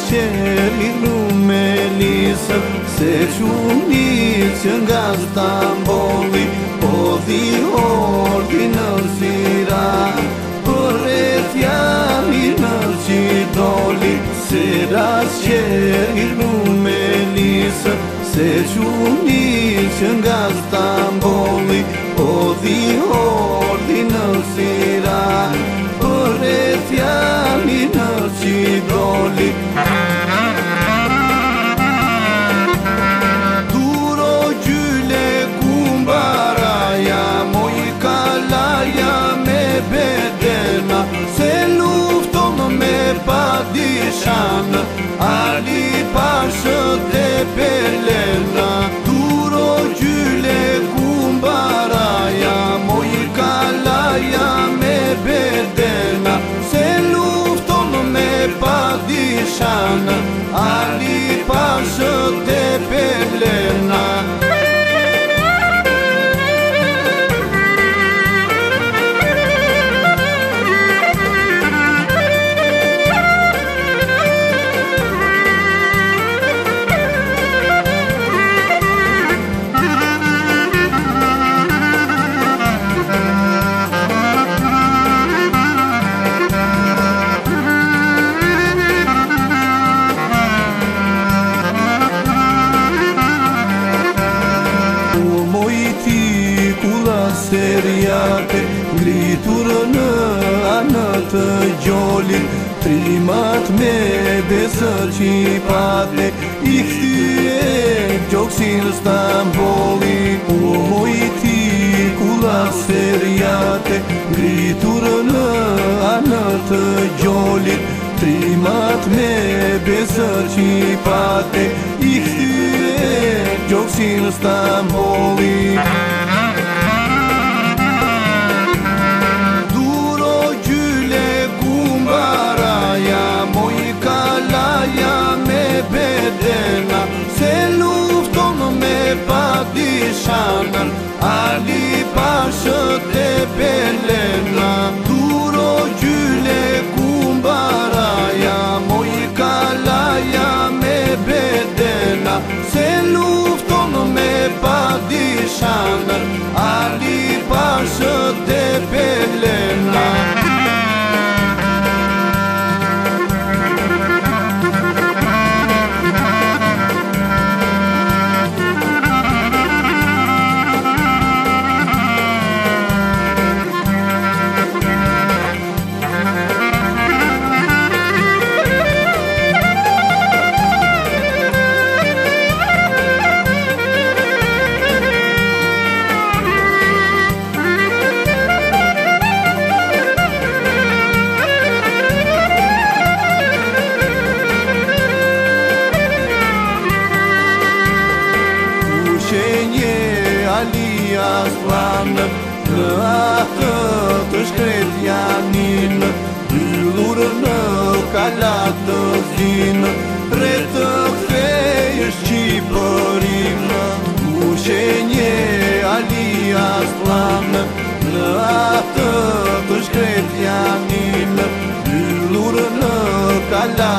qeri Rumelisë, se qunit që nga Stambolli po dhi ordi në Sira, për rethjani në Qidoli, se qeri Rumelisë, se qunit që nga Stambolli po dhi ordi në Sira, për rethjani në Qidoli. Duro gjyle kumbaraja, moj kalaja me bedena, se lufton me padishan, Ali Pashët e Pelena. Duro gjyle kumbaraja, moj kalaja me bedena, se lufton me padishan, Ali Pashët e Pelena. Seriate ngritur në anë të Gjolit, trimat me besë qipate, I kthye gjoksin Stambolli. Moj ti kula seriate ngritur në anë të Gjolit, trimat me besë qipate, I kthye gjoksin Stambolli. Se lufton me padishan, Ali Pashët e Pelena. Duro gjyle kumbaraja, moj kalaja me bedena, se lufton me padishan, Ali Pashët e Pelena. Aslan, në atë të shkret janin, yllur në kalat të zin, re të kthejsh Qipërin. Ushenje Ali Aslan, në atë të shkret janin, yllur në kalat